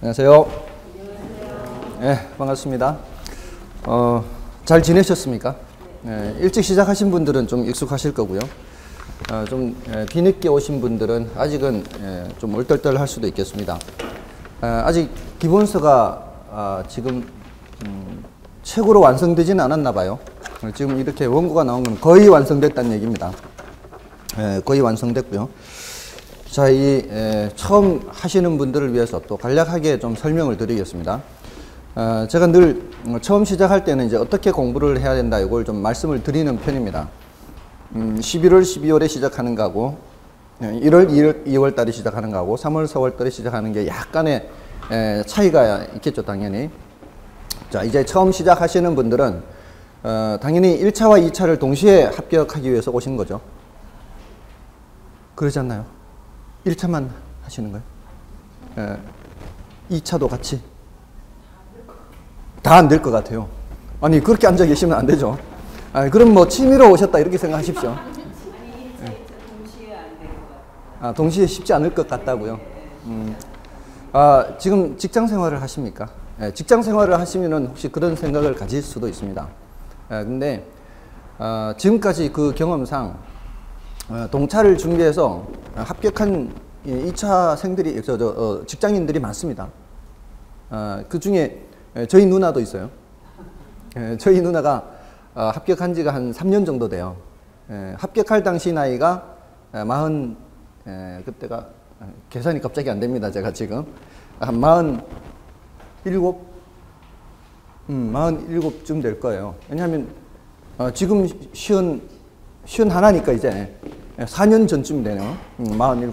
안녕하세요. 네, 반갑습니다. 잘 지내셨습니까? 네, 일찍 시작하신 분들은 좀 익숙하실 거고요. 좀 뒤늦게 오신 분들은 아직은 좀 얼떨떨할 수도 있겠습니다. 아직 기본서가 지금 최고로 완성되지는 않았나 봐요. 지금 이렇게 원고가 나온 건 거의 완성됐다는 얘기입니다. 거의 완성됐고요. 자, 처음 하시는 분들을 위해서 또 간략하게 좀 설명을 드리겠습니다. 제가 늘 처음 시작할 때는 이제 어떻게 공부를 해야 된다 이걸 좀 말씀을 드리는 편입니다. 11월, 12월에 시작하는 거하고 1월, 2월 달에 시작하는 거하고 3월, 4월 달에 시작하는 게 약간의 차이가 있겠죠, 당연히. 자, 이제 처음 시작하시는 분들은 당연히 1차와 2차를 동시에 합격하기 위해서 오신 거죠. 그러지 않나요? 1차만 하시는 거예요? 2차도 같이? 다 안 될 것 같아요. 아니, 그렇게 앉아 계시면 안 되죠. 그럼 뭐 취미로 오셨다 이렇게 생각하십시오. 동시에 쉽지 않을 것 같다고요? 지금 직장 생활을 하십니까? 직장 생활을 하시면은 혹시 그런 생각을 가질 수도 있습니다. 근데 지금까지 그 경험상 동차를 준비해서 합격한 2차생들이 직장인들이 많습니다. 그 중에 저희 누나도 있어요. 저희 누나가 합격한 지가 한 3년 정도 돼요. 합격할 당시 나이가 그때가 계산이 갑자기 안 됩니다. 제가 지금 한 47쯤 될 거예요. 왜냐하면 지금 51이니까 이제 4년 전쯤 되네요. 47.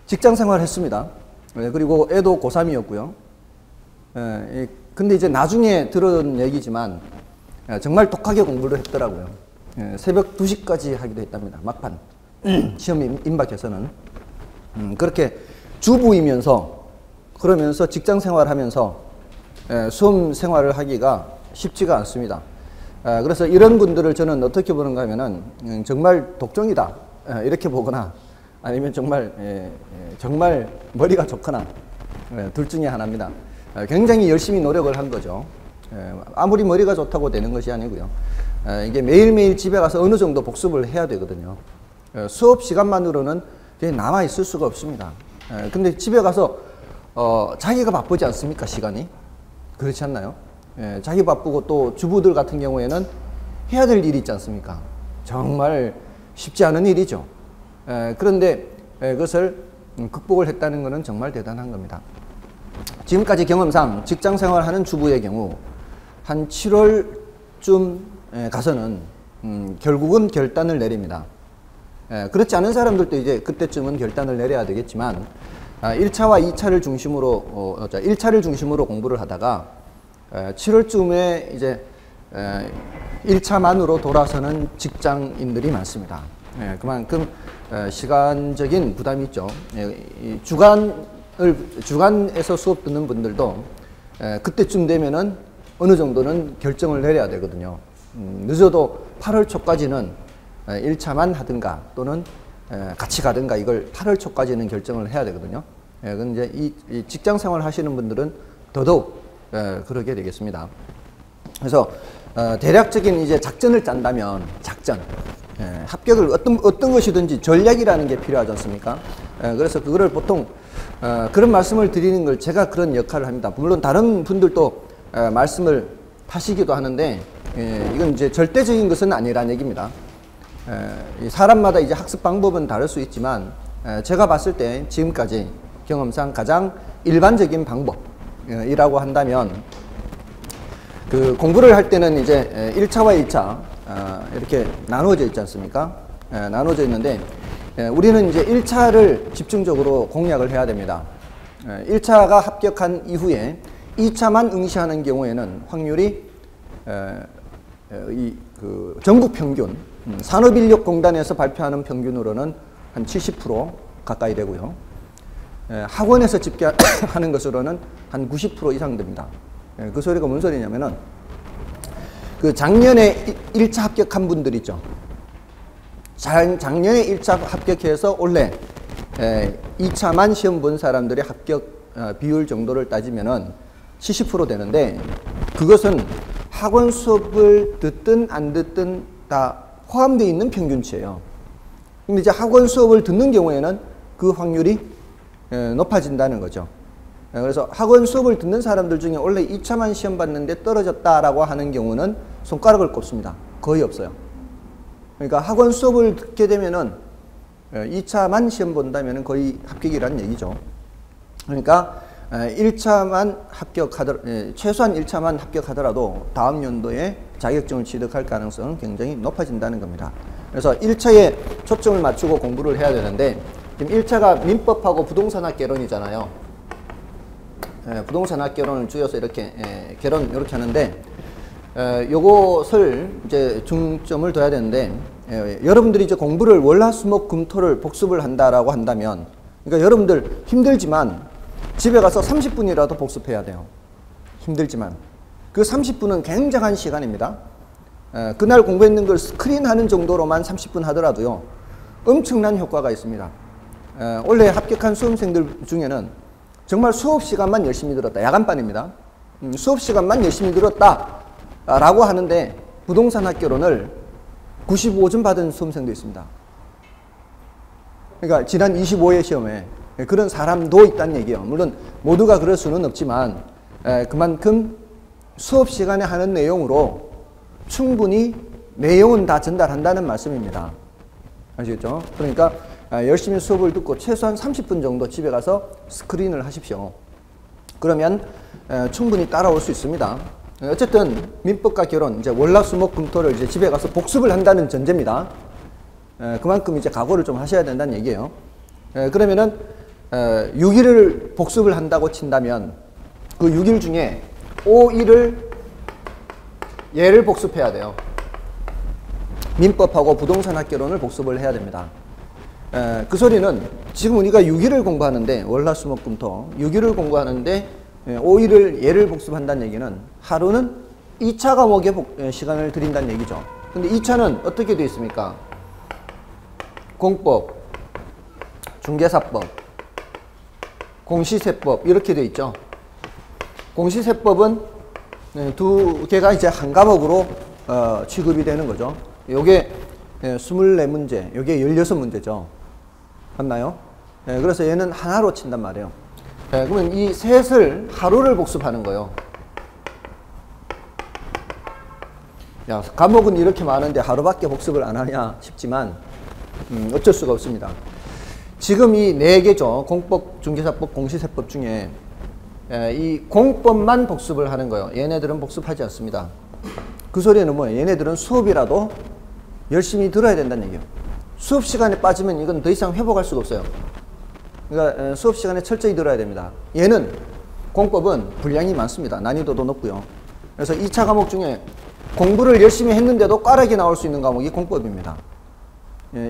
직장 생활 했습니다. 그리고 애도 고3이었고요. 근데 이제 나중에 들은 얘기지만 정말 독하게 공부를 했더라고요. 새벽 2시까지 하기도 했답니다. 막판 시험 임박해서는. 그렇게 주부이면서 그러면서 직장 생활하면서 수험 생활을 하기가 쉽지가 않습니다. 그래서 이런 분들을 저는 어떻게 보는가 하면은 정말 독종이다 이렇게 보거나 아니면 정말 머리가 좋거나 둘 중에 하나입니다. 굉장히 열심히 노력을 한 거죠. 아무리 머리가 좋다고 되는 것이 아니고요. 이게 매일매일 집에 가서 어느 정도 복습을 해야 되거든요. 수업 시간만으로는 남아 있을 수가 없습니다. 근데 집에 가서 자기가 바쁘지 않습니까? 시간이 그렇지 않나요? 자기 바쁘고 또 주부들 같은 경우에는 해야 될 일이 있지 않습니까? 정말 쉽지 않은 일이죠. 그런데 그것을 극복을 했다는 것은 정말 대단한 겁니다. 지금까지 경험상 직장 생활하는 주부의 경우 한 7월쯤 가서는 결국은 결단을 내립니다. 그렇지 않은 사람들도 이제 그때쯤은 결단을 내려야 되겠지만 1차와 2차를 중심으로 1차를 중심으로 공부를 하다가 7월쯤에 이제 1차만으로 돌아서는 직장인들이 많습니다. 그만큼 시간적인 부담이 있죠. 주간에서 수업 듣는 분들도 그때쯤 되면은 어느 정도는 결정을 내려야 되거든요. 늦어도 8월 초까지는 1차만 하든가 또는 같이 가든가 이걸 8월 초까지는 결정을 해야 되거든요. 근데 이 직장 생활 하시는 분들은 더더욱 그러게 되겠습니다. 그래서 대략적인 이제 작전을 짠다면 합격을 어떤 것이든지 전략이라는 게 필요하지 않습니까? 그래서 그거를 보통 그런 말씀을 드리는 걸 제가 그런 역할을 합니다. 물론 다른 분들도 말씀을 하시기도 하는데 이건 이제 절대적인 것은 아니라는 얘기입니다. 사람마다 이제 학습 방법은 다를 수 있지만 제가 봤을 때 지금까지 경험상 가장 일반적인 방법이라고 한다면 그 공부를 할 때는 이제 1차와 2차 이렇게 나누어져 있지 않습니까? 나누어져 있는데 우리는 이제 1차를 집중적으로 공략을 해야 됩니다. 1차가 합격한 이후에 2차만 응시하는 경우에는 확률이 전국 평균 산업인력공단에서 발표하는 평균으로는 한 70% 가까이 되고요. 학원에서 집계하는 것으로는 한 90% 이상 됩니다. 그 소리가 뭔 소리냐면은 그 작년에 1차 합격한 분들 있죠. 작년에 1차 합격해서 올해 2차만 시험 본 사람들의 합격 비율 정도를 따지면은 70% 되는데, 그것은 학원 수업을 듣든 안 듣든 다 포함되어 있는 평균치예요. 근데 이제 학원 수업을 듣는 경우에는 그 확률이 높아진다는 거죠. 그래서 학원 수업을 듣는 사람들 중에 원래 2차만 시험 봤는데 떨어졌다라고 하는 경우는 손가락을 꼽습니다. 거의 없어요. 그러니까 학원 수업을 듣게 되면은 2차만 시험 본다면 거의 합격이라는 얘기죠. 그러니까 1차만 최소한 1차만 합격하더라도 다음 연도에 자격증을 취득할 가능성은 굉장히 높아진다는 겁니다. 그래서 1차에 초점을 맞추고 공부를 해야 되는데, 지금 1차가 민법하고 부동산학개론이잖아요. 부동산학개론을 줄여서 이렇게 개론 이렇게 하는데, 요것을 이제 중점을 둬야 되는데, 여러분들이 이제 공부를 월화수목금토를 복습을 한다라고 한다면, 그러니까 여러분들 힘들지만 집에 가서 30분이라도 복습해야 돼요. 힘들지만 그 30분은 굉장한 시간입니다. 그날 공부했는 걸 스크린하는 정도로만 30분 하더라도요, 엄청난 효과가 있습니다. 원래 합격한 수험생들 중에는 정말 수업 시간만 열심히 들었다, 야간반입니다. 수업 시간만 열심히 들었다 라고 하는데 부동산학개론을 95점 받은 수험생도 있습니다. 그러니까 지난 25회 시험에 그런 사람도 있다는 얘기예요. 물론 모두가 그럴 수는 없지만 그만큼 수업 시간에 하는 내용으로 충분히 내용은 다 전달한다는 말씀입니다. 아시겠죠? 그러니까 열심히 수업을 듣고 최소한 30분 정도 집에 가서 스크린을 하십시오. 그러면 충분히 따라올 수 있습니다. 어쨌든 민법과 개론, 이제 월화수목금토를 이제 집에 가서 복습을 한다는 전제입니다. 그만큼 이제 각오를 좀 하셔야 된다는 얘기예요. 그러면은 6일을 복습을 한다고 친다면 그 6일 중에 5일을 얘를 복습해야 돼요. 민법하고 부동산학개론을 복습을 해야 됩니다. 그 소리는 지금 우리가 6일을 공부하는데, 월화수목금토 6일을 공부하는데 5일을 얘를 복습한다는 얘기는 하루는 2차 과목에 시간을 드린다는 얘기죠. 근데 2차는 어떻게 되어 있습니까? 공법, 중개사법, 공시세법 이렇게 되어 있죠. 공시세법은 두 개가 이제 한 과목으로 취급이 되는 거죠. 요게 24문제, 요게 16문제죠. 맞나요? 그래서 얘는 하나로 친단 말이에요. 그러면 이 셋을 하루를 복습하는 거예요. 야, 과목은 이렇게 많은데 하루밖에 복습을 안 하냐 싶지만 어쩔 수가 없습니다. 지금 이 4개죠. 공법, 중개사법, 공시세법 중에 이 공법만 복습을 하는 거예요. 얘네들은 복습하지 않습니다. 그 소리는 뭐예요? 얘네들은 수업이라도 열심히 들어야 된다는 얘기예요. 수업 시간에 빠지면 이건 더 이상 회복할 수가 없어요. 그러니까 수업 시간에 철저히 들어야 됩니다. 얘는 공법은 분량이 많습니다. 난이도도 높고요. 그래서 2차 과목 중에 공부를 열심히 했는데도 꽈락이 나올 수 있는 과목이 공법입니다.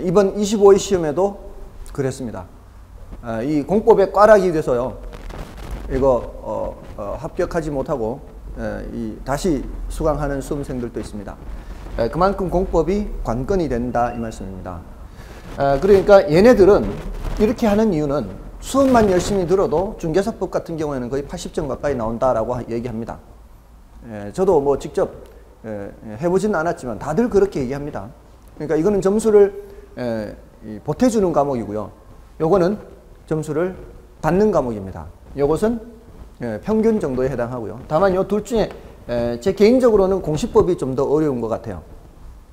이번 25회 시험에도 그랬습니다. 이 공법에 꽈락이 돼서요, 이거 합격하지 못하고 다시 수강하는 수험생들도 있습니다. 그만큼 공법이 관건이 된다 이 말씀입니다. 그러니까 얘네들은 이렇게 하는 이유는 수업만 열심히 들어도 중개사법 같은 경우에는 거의 80점 가까이 나온다라고 얘기합니다. 저도 뭐 직접 해보지는 않았지만 다들 그렇게 얘기합니다. 그러니까 이거는 점수를 보태주는 과목이고요. 요거는 점수를 받는 과목입니다. 요것은 평균 정도에 해당하고요. 다만 요 둘 중에 제 개인적으로는 공시법이 좀 더 어려운 것 같아요.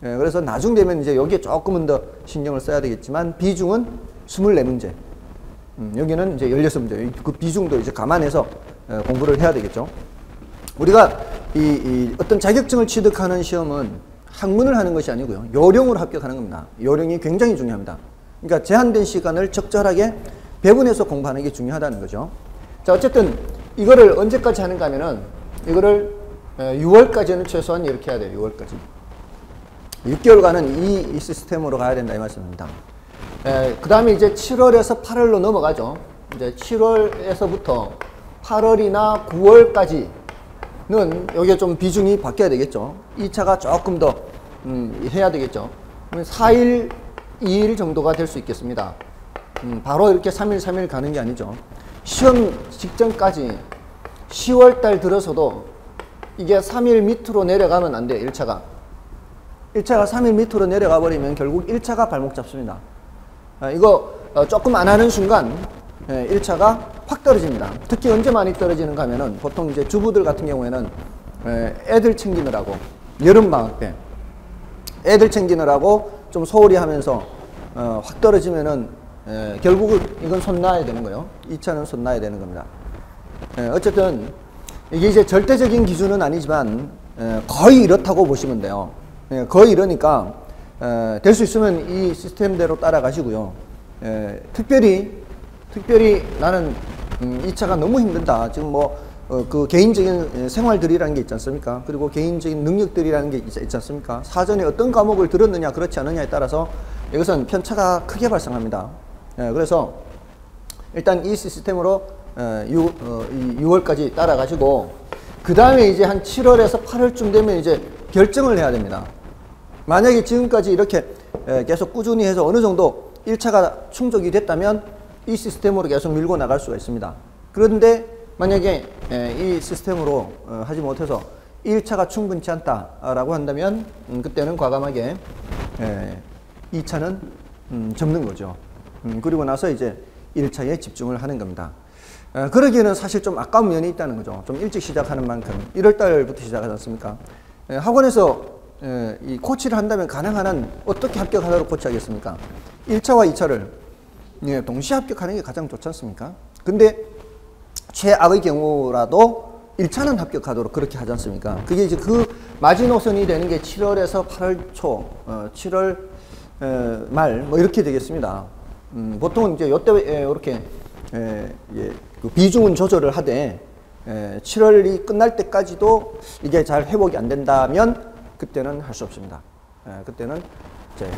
그래서 나중 되면 이제 여기에 조금은 더 신경을 써야 되겠지만 비중은 24문제. 여기는 이제 16문제. 그 비중도 이제 감안해서 공부를 해야 되겠죠. 우리가 이 어떤 자격증을 취득하는 시험은 학문을 하는 것이 아니고요. 요령으로 합격하는 겁니다. 요령이 굉장히 중요합니다. 그러니까 제한된 시간을 적절하게 배분해서 공부하는 게 중요하다는 거죠. 자, 어쨌든 이거를 언제까지 하는가 하면은 이거를 6월까지는 최소한 이렇게 해야 돼요. 6월까지. 6개월간은 이 시스템으로 가야 된다 이 말씀입니다. 그 다음에 이제 7월에서 8월로 넘어가죠. 이제 7월에서부터 8월이나 9월까지는 여기에 좀 비중이 바뀌어야 되겠죠. 2차가 조금 더 해야 되겠죠. 4일, 2일 정도가 될 수 있겠습니다. 바로 이렇게 3일, 3일 가는 게 아니죠. 시험 직전까지 10월달 들어서도 이게 3일 밑으로 내려가면 안 돼요. 1차가 3일 밑으로 내려가 버리면 결국 1차가 발목 잡습니다. 이거 조금 안 하는 순간 1차가 확 떨어집니다. 특히 언제 많이 떨어지는가 하면은 보통 이제 주부들 같은 경우에는 애들 챙기느라고 여름방학 때 애들 챙기느라고 좀 소홀히 하면서 확 떨어지면은 결국은 이건 손 놔야 되는 거예요. 2차는 손 놔야 되는 겁니다. 어쨌든 이게 이제 절대적인 기준은 아니지만 거의 이렇다고 보시면 돼요. 거의 이러니까 될 수 있으면 이 시스템대로 따라가시고요. 특별히 나는 2차가 너무 힘들다. 지금 그 개인적인 생활들이라는 게 있지 않습니까? 그리고 개인적인 능력들이라는 게 있지 않습니까? 사전에 어떤 과목을 들었느냐 그렇지 않느냐에 따라서 이것은 편차가 크게 발생합니다. 그래서 일단 이 시스템으로 6월까지 따라가시고 그 다음에 이제 한 7월에서 8월쯤 되면 이제 결정을 해야 됩니다. 만약에 지금까지 이렇게 계속 꾸준히 해서 어느 정도 1차가 충족이 됐다면 이 시스템으로 계속 밀고 나갈 수가 있습니다. 그런데 만약에 이 시스템으로 하지 못해서 1차가 충분치 않다라고 한다면 그때는 과감하게 2차는 접는 거죠. 그리고 나서 이제 1차에 집중을 하는 겁니다. 그러기에는 사실 좀 아까운 면이 있다는 거죠. 좀 일찍 시작하는 만큼 1월 달부터 시작하지 않습니까? 학원에서 이 코치를 한다면 가능한 한 어떻게 합격하도록 코치하겠습니까? 1차와 2차를 동시에 합격하는 게 가장 좋지 않습니까? 근데 최악의 경우라도 1차는 합격하도록 그렇게 하지 않습니까? 그게 이제 그 마지노선이 되는 게 7월에서 8월 초, 7월 말 뭐 이렇게 되겠습니다. 보통 이제 요때 이렇게 그 비중은 조절을 하되 7월이 끝날 때까지도 이게 잘 회복이 안 된다면 그때는 할 수 없습니다. 그때는 이제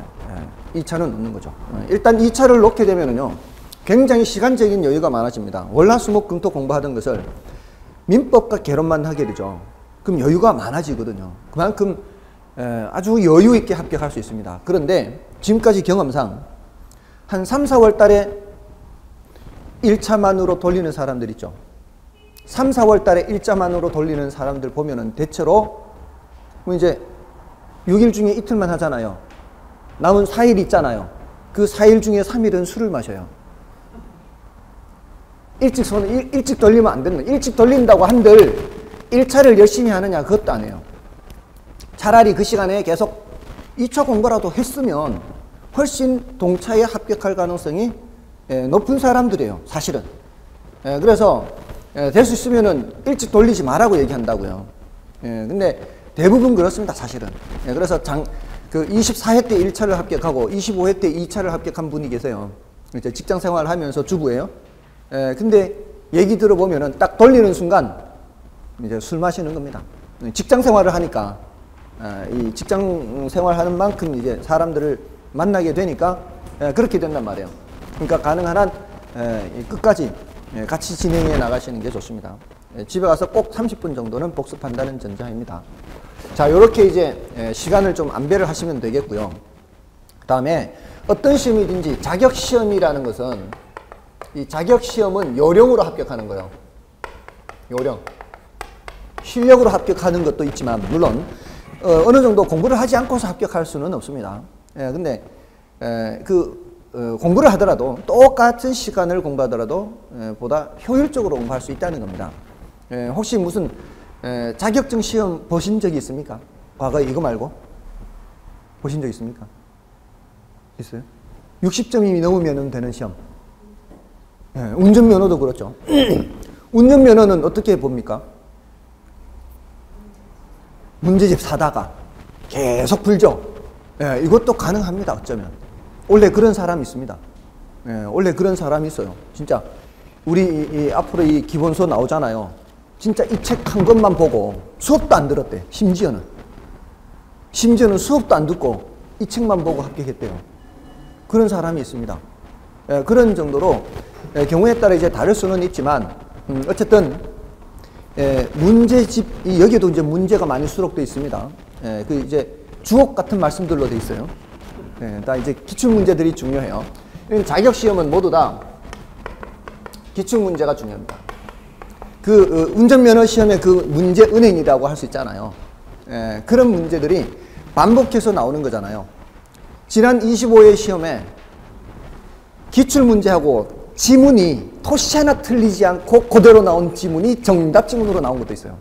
2차는 놓는 거죠. 일단 2차를 놓게 되면은요 굉장히 시간적인 여유가 많아집니다. 월화수목금토 공부하던 것을 민법과 개론만 하게 되죠. 그럼 여유가 많아지거든요. 그만큼 아주 여유 있게 합격할 수 있습니다. 그런데 지금까지 경험상 한 3, 4월 달에 1차만으로 돌리는 사람들 있죠. 3, 4월 달에 1차만으로 돌리는 사람들 보면은 대체로 이제 6일 중에 이틀만 하잖아요. 남은 4일 있잖아요. 그 4일 중에 3일은 술을 마셔요. 일찍 돌리면 안 되는 거예요. 일찍 돌린다고 한들 1차를 열심히 하느냐 그것도 안 해요. 차라리 그 시간에 계속 2차 공부라도 했으면 훨씬 동차에 합격할 가능성이 높은 사람들이에요. 사실은. 그래서 될 수 있으면은 일찍 돌리지 말라고 얘기한다고요. 근데 대부분 그렇습니다. 사실은. 그래서 그 24회 때 1차를 합격하고 25회 때 2차를 합격한 분이 계세요. 이제 직장 생활을 하면서 주부예요. 근데 얘기 들어보면은 딱 돌리는 순간 이제 술 마시는 겁니다. 직장 생활을 하니까 이 직장 생활하는 만큼 이제 사람들을 만나게 되니까 그렇게 된단 말이에요. 그러니까 가능한 한 끝까지 같이 진행해 나가시는 게 좋습니다. 집에 가서 꼭 30분 정도는 복습한다는 전자입니다. 자, 요렇게 이제 시간을 좀 안배를 하시면 되겠고요. 그 다음에 어떤 시험이든지 자격시험이라는 것은 이 자격시험은 요령으로 합격하는 거예요. 요령. 실력으로 합격하는 것도 있지만 물론 어느 정도 공부를 하지 않고서 합격할 수는 없습니다. 근데 공부를 하더라도 똑같은 시간을 공부하더라도 보다 효율적으로 공부할 수 있다는 겁니다. 혹시 무슨 자격증 시험 보신 적이 있습니까? 과거에 이거 말고 보신 적 있습니까? 있어요? 60점이 넘으면 되는 시험. 운전면허도 그렇죠. 운전면허는 어떻게 봅니까? 문제집 사다가 계속 풀죠. 이것도 가능합니다. 어쩌면 원래 그런 사람이 있습니다. 원래 그런 사람이 있어요. 진짜 우리 앞으로 이 기본서 나오잖아요. 진짜 이 책 한 권만 보고 수업도 안 들었대. 심지어는 수업도 안 듣고 이 책만 보고 합격했대요. 그런 사람이 있습니다. 그런 정도로 경우에 따라 이제 다를 수는 있지만 어쨌든 문제집 여기도 이제 문제가 많이 수록되어 있습니다. 그 이제 주옥 같은 말씀들로 되어 있어요. 다 이제 기출 문제들이 중요해요. 자격 시험은 모두 다 기출문제가 중요합니다. 그 운전면허 시험의 그 문제 은행이라고 할 수 있잖아요. 그런 문제들이 반복해서 나오는 거잖아요. 지난 25회 시험에 기출문제하고 지문이 토시 하나 틀리지 않고 그대로 나온 지문이 정답 지문으로 나온 것도 있어요.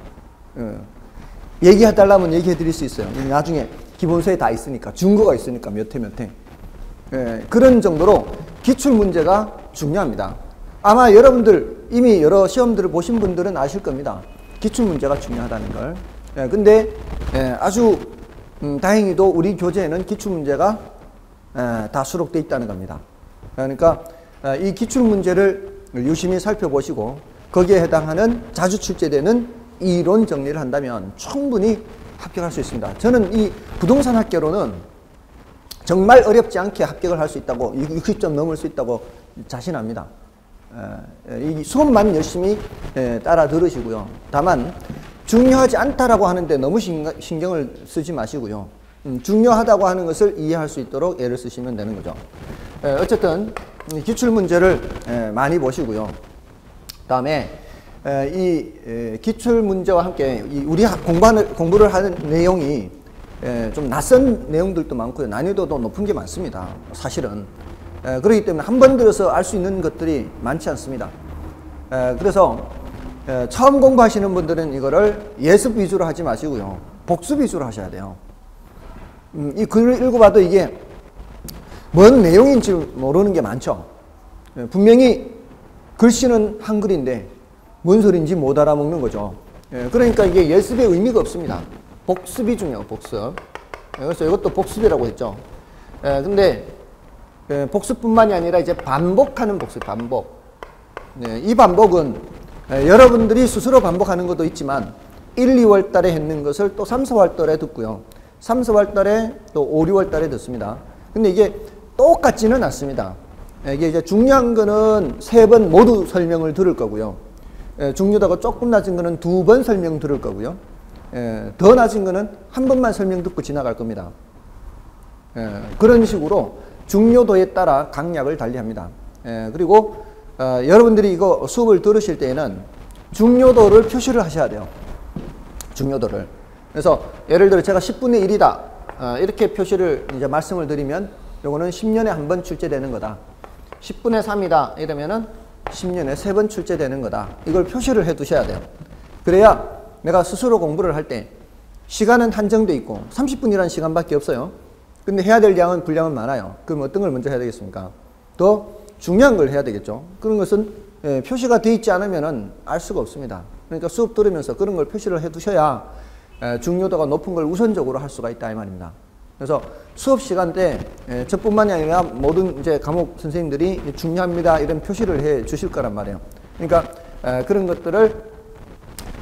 얘기해달라면 얘기해 드릴 수 있어요. 나중에 기본서에 다 있으니까, 증거가 있으니까 몇 회 몇 회. 그런 정도로 기출문제가 중요합니다. 아마 여러분들 이미 여러 시험들을 보신 분들은 아실 겁니다. 기출문제가 중요하다는 걸. 근데 아주 다행히도 우리 교재에는 기출문제가 다 수록되어 있다는 겁니다. 그러니까 이 기출문제를 유심히 살펴보시고 거기에 해당하는 자주 출제되는 이론 정리를 한다면 충분히 합격할 수 있습니다. 저는 이 부동산 학교로는 정말 어렵지 않게 합격을 할 수 있다고, 60점 넘을 수 있다고 자신합니다. 이 수업만 열심히 따라 들으시고요. 다만 중요하지 않다라고 하는데 너무 신경을 쓰지 마시고요. 중요하다고 하는 것을 이해할 수 있도록 애를 쓰시면 되는 거죠. 어쨌든 기출문제를 많이 보시고요. 다음에 이 기출문제와 함께 우리 공부를 하는 내용이 좀 낯선 내용들도 많고요. 난이도도 높은 게 많습니다. 사실은. 그렇기 때문에 한 번 들어서 알 수 있는 것들이 많지 않습니다. 그래서 처음 공부하시는 분들은 이거를 예습 위주로 하지 마시고요. 복습 위주로 하셔야 돼요. 이 글을 읽어봐도 이게 뭔 내용인지 모르는 게 많죠. 분명히 글씨는 한글인데 뭔 소리인지 못 알아먹는 거죠. 그러니까 이게 예습의 의미가 없습니다. 복습이 중요해요. 복습. 그래서 이것도 복습이라고 했죠. 근데 복습뿐만이 아니라 이제 반복하는 복습, 반복. 이 반복은 여러분들이 스스로 반복하는 것도 있지만 1, 2월 달에 했는 것을 또 3, 4월 달에 듣고요. 3, 4월 달에 또 5, 6월 달에 듣습니다. 근데 이게 똑같지는 않습니다. 이게 이제 중요한 거는 3번 모두 설명을 들을 거고요. 중요도가 조금 낮은 거는 2번 설명 들을 거고요. 더 낮은 거는 한 번만 설명 듣고 지나갈 겁니다. 그런 식으로 중요도에 따라 강약을 달리합니다. 그리고 여러분들이 이거 수업을 들으실 때에는 중요도를 표시를 하셔야 돼요. 중요도를. 그래서 예를 들어 제가 10분의 1이다. 이렇게 표시를 이제 말씀을 드리면 요거는 10년에 한 번 출제되는 거다. 10분의 3이다. 이러면은 10년에 3번 출제되는 거다. 이걸 표시를 해 두셔야 돼요. 그래야 내가 스스로 공부를 할 때 시간은 한정돼 있고 30분이라는 시간밖에 없어요. 근데 해야 될 분량은 많아요. 그럼 어떤 걸 먼저 해야 되겠습니까? 더 중요한 걸 해야 되겠죠. 그런 것은 표시가 되어 있지 않으면 알 수가 없습니다. 그러니까 수업 들으면서 그런 걸 표시를 해 두셔야 중요도가 높은 걸 우선적으로 할 수가 있다 이 말입니다. 그래서 수업 시간 때 저뿐만이 아니라 모든 이제 과목 선생님들이 중요합니다 이런 표시를 해 주실 거란 말이에요. 그러니까 그런 것들을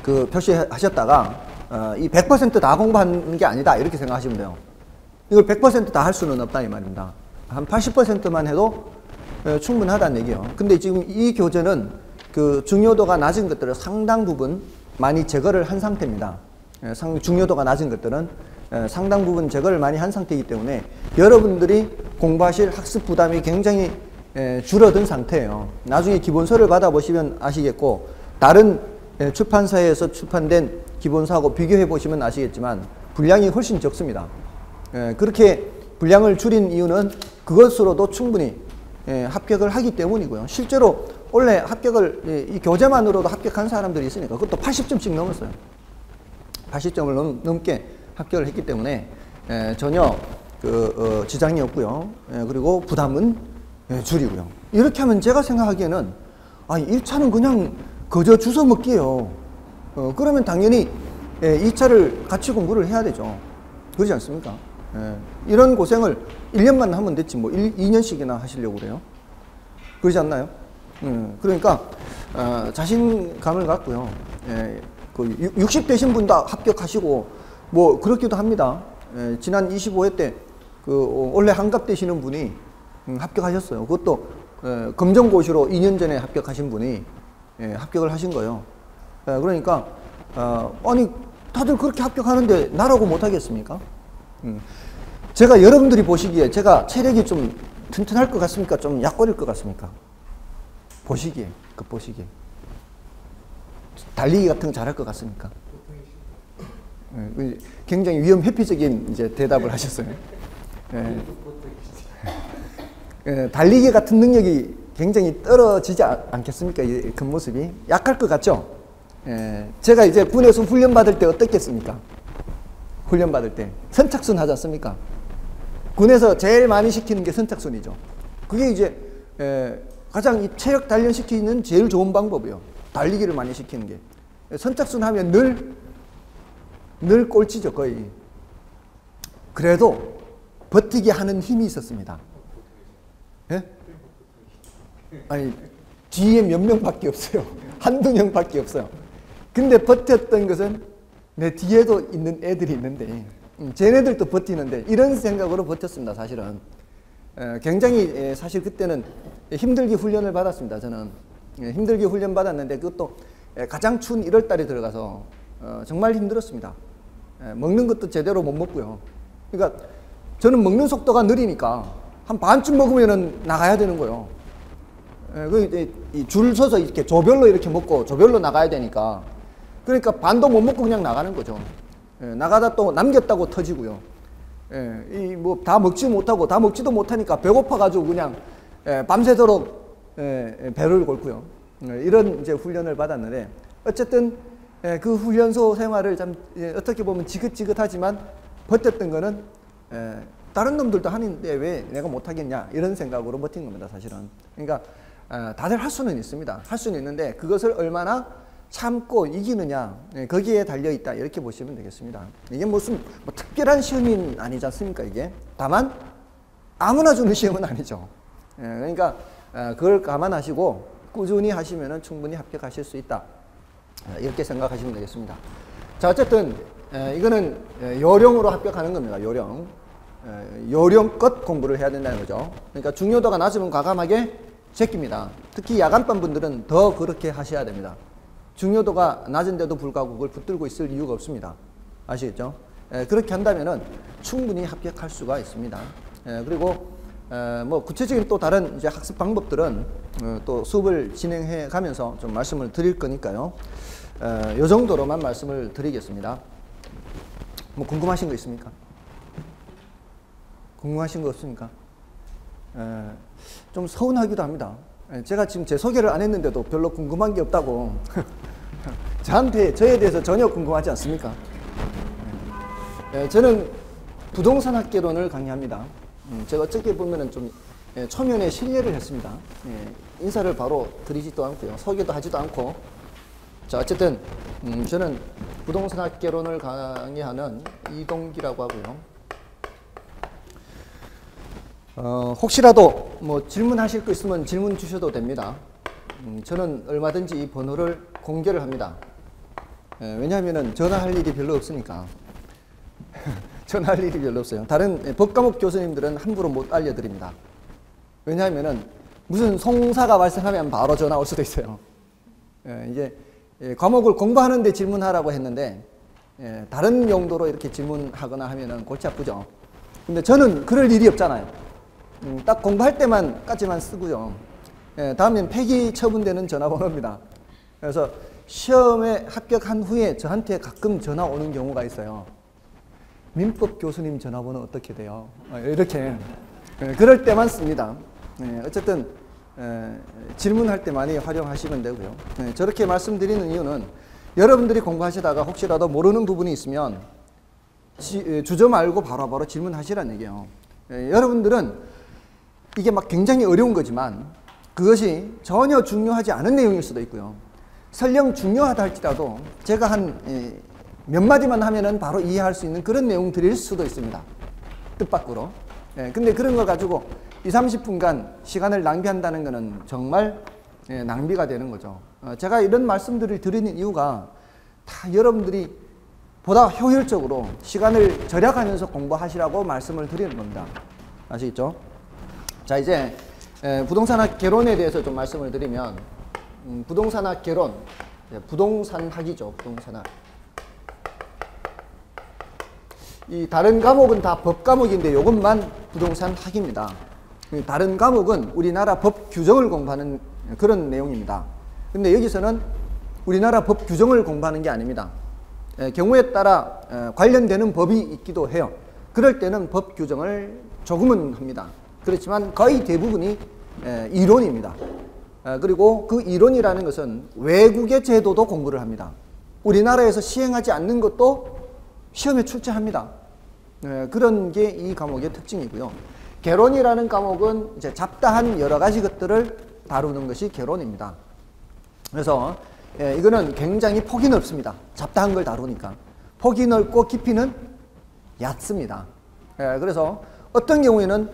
그 표시하셨다가 이 100% 다 공부하는 게 아니다 이렇게 생각하시면 돼요. 이걸 100% 다 할 수는 없다 이 말입니다. 한 80%만 해도 충분하다는 얘기예요. 근데 지금 이 교재는 그 중요도가 낮은 것들을 상당 부분 많이 제거를 한 상태입니다. 중요도가 낮은 것들은 상당 부분 제거를 많이 한 상태이기 때문에 여러분들이 공부하실 학습 부담이 굉장히 줄어든 상태예요. 나중에 기본서를 받아보시면 아시겠고 다른 출판사에서 출판된 기본서하고 비교해 보시면 아시겠지만 분량이 훨씬 적습니다. 그렇게 분량을 줄인 이유는 그것으로도 충분히 합격을 하기 때문이고요. 실제로 원래 합격을 이 교재만으로도 합격한 사람들이 있으니까 그것도 80점씩 넘었어요. 80점을 넘게 합격을 했기 때문에 전혀 지장이 없고요. 그리고 부담은 줄이고요. 이렇게 하면 제가 생각하기에는 1차는 그냥 그저 주워 먹기예요. 그러면 당연히 2차를 같이 공부를 해야 되죠. 그렇지 않습니까? 이런 고생을 1년만 하면 됐지 뭐 2년씩이나 하시려고 그래요. 그러지 않나요? 그러니까 자신감을 갖고요. 그 60 되신 분도 합격하시고 뭐 그렇기도 합니다. 지난 25회 때 그 원래 한갑 되시는 분이 합격하셨어요. 그것도 검정고시로 2년 전에 합격하신 분이 합격을 하신 거예요. 그러니까 아니 다들 그렇게 합격하는데 나라고 못하겠습니까? 제가 여러분들이 보시기에 제가 체력이 좀 튼튼할 것 같습니까? 좀 약골일 것 같습니까? 보시기에, 보시기에. 달리기 같은 거 잘할 것 같습니까? 굉장히 위험 회피적인 이제 대답을 하셨어요. 달리기 같은 능력이 굉장히 떨어지지 않겠습니까? 이 겉모습이 약할 것 같죠? 제가 이제 군에서 훈련 받을 때 어떻겠습니까? 훈련 받을 때 선착순 하지 않습니까? 군에서 제일 많이 시키는 게 선착순이죠. 그게 이제 가장 이 체력 단련시키는 제일 좋은 방법이에요. 달리기를 많이 시키는 게. 선착순 하면 늘 꼴찌죠, 거의. 그래도 버티게 하는 힘이 있었습니다. 예? 아니, 뒤에 몇 명밖에 없어요. 한두 명밖에 없어요. 근데 버텼던 것은 내 뒤에도 있는 애들이 있는데, 쟤네들도 버티는데, 이런 생각으로 버텼습니다, 사실은. 굉장히, 사실 그때는 힘들게 훈련을 받았습니다, 저는. 힘들게 훈련 받았는데, 그것도 가장 추운 1월 달에 들어가서, 정말 힘들었습니다. 먹는 것도 제대로 못 먹고요. 그러니까, 저는 먹는 속도가 느리니까, 한 반쯤 먹으면은 나가야 되는 거예요. 줄 서서 이렇게 조별로 이렇게 먹고 조별로 나가야 되니까. 그러니까 반도 못 먹고 그냥 나가는 거죠. 나가다 또 남겼다고 터지고요. 뭐 다 먹지 못하고 다 먹지도 못하니까 배고파가지고 그냥 밤새도록 배를 골고요. 이런 이제 훈련을 받았는데 어쨌든 그 훈련소 생활을 참 어떻게 보면 지긋지긋하지만 버텼던 거는 다른 놈들도 하는데 왜 내가 못하겠냐 이런 생각으로 버틴 겁니다, 사실은. 그러니까 다들 할 수는 있습니다. 할 수는 있는데 그것을 얼마나 참고 이기느냐, 거기에 달려있다 이렇게 보시면 되겠습니다. 이게 무슨 뭐 특별한 시험이 아니지 않습니까, 이게. 다만 아무나 주는 시험은 아니죠. 그러니까 그걸 감안하시고 꾸준히 하시면 충분히 합격하실 수 있다, 이렇게 생각하시면 되겠습니다. 자, 어쨌든 이거는 요령으로 합격하는 겁니다. 요령껏 공부를 해야 된다는 거죠. 그러니까 중요도가 낮으면 과감하게 제낍니다. 특히 야간반 분들은 더 그렇게 하셔야 됩니다. 중요도가 낮은데도 불구하고 그걸 붙들고 있을 이유가 없습니다. 아시겠죠? 그렇게 한다면은 충분히 합격할 수가 있습니다. 그리고 뭐 구체적인 또 다른 이제 학습 방법들은 또 수업을 진행해 가면서 좀 말씀을 드릴 거니까요. 요 정도로만 말씀을 드리겠습니다. 뭐 궁금하신 거 있습니까? 궁금하신 거 없습니까? 좀 서운하기도 합니다. 제가 지금 제 소개를 안 했는데도 별로 궁금한 게 없다고 저에 대해서 전혀 궁금하지 않습니까? 저는 부동산 학개론을 강의합니다. 제가 어떻게 보면은 좀 초면에 실례를 했습니다. 인사를 바로 드리지도 않고요. 소개도 하지도 않고. 자, 어쨌든 저는 부동산 학개론을 강의하는 이동기라고 하고요. 혹시라도 뭐 질문하실 거 있으면 질문 주셔도 됩니다. 저는 얼마든지 이 번호를 공개를 합니다. 왜냐하면 전화할 일이 별로 없으니까. 전화할 일이 별로 없어요. 다른 법과목 교수님들은 함부로 못 알려드립니다. 왜냐하면 무슨 송사가 발생하면 바로 전화 올 수도 있어요. 이제 과목을 공부하는데 질문하라고 했는데 다른 용도로 이렇게 질문하거나 하면은 골치 아프죠. 근데 저는 그럴 일이 없잖아요. 딱 공부할 때만까지만 쓰고요. 다음엔 폐기 처분되는 전화번호입니다. 그래서 시험에 합격한 후에 저한테 가끔 전화 오는 경우가 있어요. 민법 교수님 전화번호 어떻게 돼요? 이렇게. 그럴 때만 씁니다. 어쨌든 질문할 때 많이 활용하시면 되고요. 저렇게 말씀드리는 이유는 여러분들이 공부하시다가 혹시라도 모르는 부분이 있으면 주저 말고 바로바로 질문하시라는 얘기예요. 여러분들은 이게 막 굉장히 어려운 거지만 그것이 전혀 중요하지 않은 내용일 수도 있고요. 설령 중요하다 할지라도 제가 한 몇 마디만 하면은 바로 이해할 수 있는 그런 내용 드릴 수도 있습니다. 뜻밖으로. 근데 그런 거 가지고 20-30분간 시간을 낭비한다는 것은 정말 낭비가 되는 거죠. 제가 이런 말씀들을 드리는 이유가 다 여러분들이 보다 효율적으로 시간을 절약하면서 공부하시라고 말씀을 드리는 겁니다. 아시겠죠? 자, 이제 부동산학 개론에 대해서 좀 말씀을 드리면 부동산학 개론, 부동산학이죠. 부동산학. 이 다른 과목은 다 법 과목인데 이것만 부동산학입니다. 다른 과목은 우리나라 법 규정을 공부하는 그런 내용입니다. 근데 여기서는 우리나라 법 규정을 공부하는 게 아닙니다. 경우에 따라 관련되는 법이 있기도 해요. 그럴 때는 법 규정을 조금은 합니다. 그렇지만 거의 대부분이 이론입니다. 그리고 그 이론이라는 것은 외국의 제도도 공부를 합니다. 우리나라에서 시행하지 않는 것도 시험에 출제합니다. 그런 게 이 과목의 특징이고요. 개론이라는 과목은 이제 잡다한 여러 가지 것들을 다루는 것이 개론입니다. 그래서 이거는 굉장히 폭이 넓습니다. 잡다한 걸 다루니까. 폭이 넓고 깊이는 얕습니다. 그래서 어떤 경우에는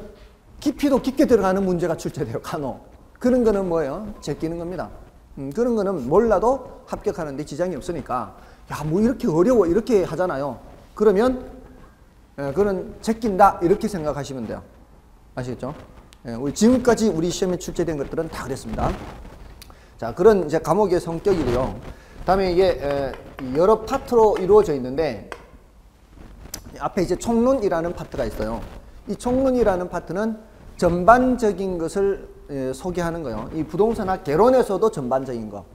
깊이도 깊게 들어가는 문제가 출제돼요. 간혹. 그런 거는 뭐예요? 제끼는 겁니다. 그런 거는 몰라도 합격하는데 지장이 없으니까 야, 뭐 이렇게 어려워 이렇게 하잖아요. 그러면 그거는 제낀다 이렇게 생각하시면 돼요. 아시겠죠? 우리 지금까지 우리 시험에 출제된 것들은 다 그랬습니다. 자, 그런 이제 과목의 성격이고요. 다음에 이게 여러 파트로 이루어져 있는데 앞에 이제 총론이라는 파트가 있어요. 이 총론이라는 파트는 전반적인 것을 소개하는 거예요. 이 부동산학 개론에서도 전반적인 거.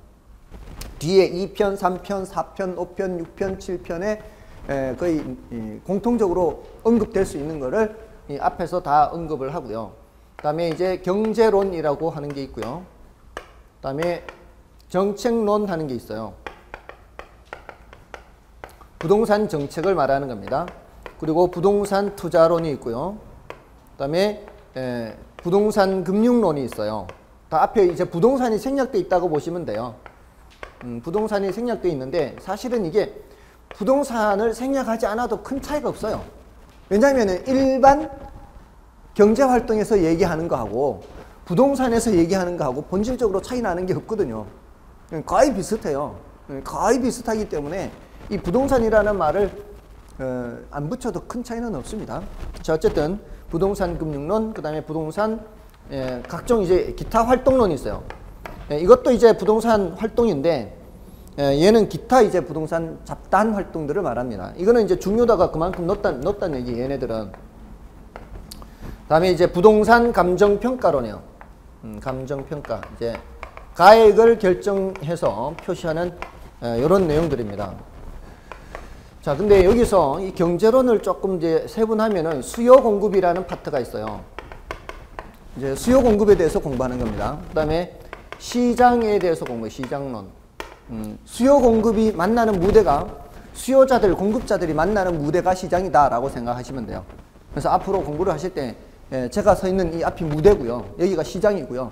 뒤에 2편, 3편, 4편, 5편, 6편, 7편에 거의 공통적으로 언급될 수 있는 거를 이 앞에서 다 언급을 하고요. 그 다음에 이제 경제론이라고 하는 게 있고요. 그 다음에 정책론 하는 게 있어요. 부동산 정책을 말하는 겁니다. 그리고 부동산 투자론이 있고요. 그 다음에 부동산 금융론이 있어요. 다 앞에 이제 부동산이 생략되어 있다고 보시면 돼요. 부동산이 생략되어 있는데 사실은 이게 부동산을 생략하지 않아도 큰 차이가 없어요. 왜냐하면 일반 경제활동에서 얘기하는 거하고 부동산에서 얘기하는 거하고 본질적으로 차이 나는 게 없거든요. 거의 비슷해요. 거의 비슷하기 때문에 이 부동산이라는 말을 안 붙여도 큰 차이는 없습니다. 자, 어쨌든 부동산 금융론, 그 다음에 부동산 각종 이제 기타 활동론이 있어요. 이것도 이제 부동산 활동인데 얘는 기타 이제 부동산 잡다한 활동들을 말합니다. 이거는 이제 중요도가 그만큼 높다는 얘기, 얘네들은. 다음에 이제 부동산 감정평가론이에요. 감정평가. 이제 가액을 결정해서 표시하는 이런 내용들입니다. 자, 근데 여기서 이 경제론을 조금 이제 세분하면은 수요 공급이라는 파트가 있어요. 이제 수요 공급에 대해서 공부하는 겁니다. 그 다음에 시장에 대해서 공부해요. 시장론. 수요 공급이 만나는 무대가 수요자들, 공급자들이 만나는 무대가 시장이다라고 생각하시면 돼요. 그래서 앞으로 공부를 하실 때 제가 서 있는 이 앞이 무대고요. 여기가 시장이고요.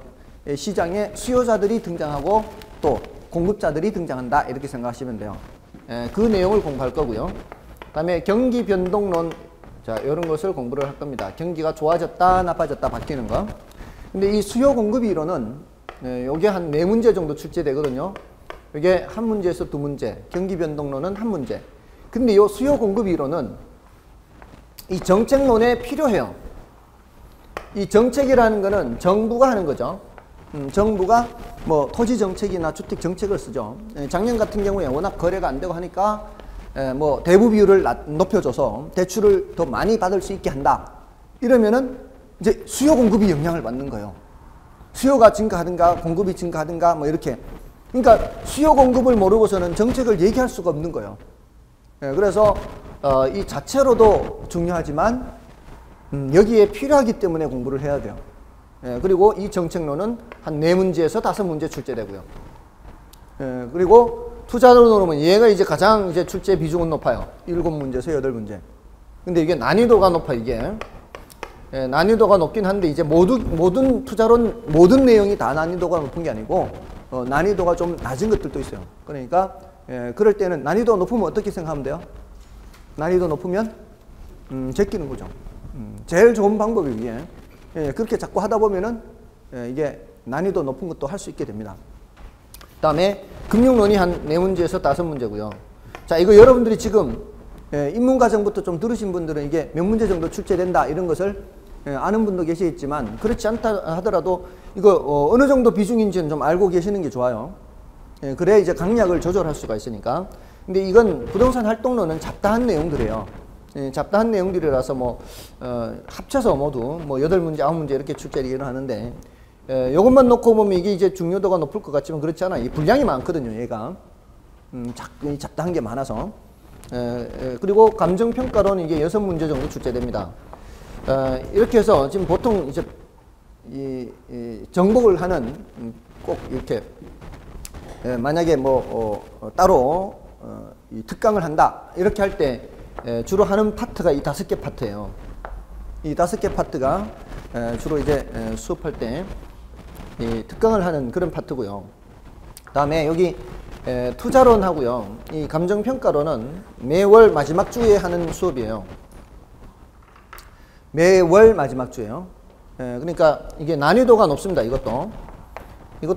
시장에 수요자들이 등장하고 또 공급자들이 등장한다 이렇게 생각하시면 돼요. 그 내용을 공부할 거고요. 그 다음에 경기 변동론, 자, 이런 것을 공부를 할 겁니다. 경기가 좋아졌다, 나빠졌다, 바뀌는 거. 근데 이 수요 공급 이론은 요게 한 4문제 정도 출제되거든요. 이게 한 문제에서 2문제, 경기 변동론은 한 문제. 근데 이 수요 공급 이론은 이 정책론에 필요해요. 이 정책이라는 거는 정부가 하는 거죠. 정부가 뭐 토지 정책이나 주택 정책을 쓰죠. 작년 같은 경우에 워낙 거래가 안 되고 하니까 뭐 대부 비율을 높여줘서 대출을 더 많이 받을 수 있게 한다. 이러면은 이제 수요 공급이 영향을 받는 거예요. 수요가 증가하든가 공급이 증가하든가 뭐 이렇게. 그러니까 수요 공급을 모르고서는 정책을 얘기할 수가 없는 거예요. 그래서 이 자체로도 중요하지만 여기에 필요하기 때문에 공부를 해야 돼요. 그리고 이 정책론은 한 4문제에서 5문제 출제되고요. 그리고 투자론으로 보면 얘가 이제 가장 이제 출제 비중은 높아요. 7문제에서 8문제. 근데 이게 난이도가 높아, 이게. 난이도가 높긴 한데 이제 모든 투자론 모든 내용이 다 난이도가 높은 게 아니고 난이도가 좀 낮은 것들도 있어요. 그러니까 그럴 때는 난이도가 높으면 어떻게 생각하면 돼요? 난이도 높으면 제끼는 거죠. 제일 좋은 방법이 이게. 그렇게 자꾸 하다 보면은 이게 난이도 높은 것도 할 수 있게 됩니다. 그 다음에 금융론이 한 4문제에서 5문제고요. 자, 이거 여러분들이 지금 입문과정부터 좀 들으신 분들은 이게 몇 문제 정도 출제된다 이런 것을 아는 분도 계시겠지만 그렇지 않다 하더라도 이거 어느 정도 비중인지는 좀 알고 계시는 게 좋아요. 그래야 이제 강약을 조절할 수가 있으니까. 근데 이건 부동산 활동론은 잡다한 내용들이에요. 잡다한 내용들이라서 뭐 합쳐서 모두 뭐 8문제, 9문제 이렇게 출제되기는 하는데 요것만 놓고 보면 이게 이제 중요도가 높을 것 같지만 그렇지 않아요. 이 분량이 많거든요, 얘가. 잡다한 게 많아서. 그리고 감정평가로는 이게 6문제 정도 출제됩니다. 이렇게 해서 지금 보통 이제 정복을 하는 꼭 이렇게 만약에 뭐 따로 이 특강을 한다 이렇게 할 때 주로 하는 파트가 이 5개 파트예요. 이 5개 파트가 주로 이제 수업할 때 이 특강을 하는 그런 파트고요. 그다음에 여기 투자론하고요. 이 감정평가론은 매월 마지막 주에 하는 수업이에요. 매월 마지막 주에요. 그러니까 이게 난이도가 높습니다. 이것도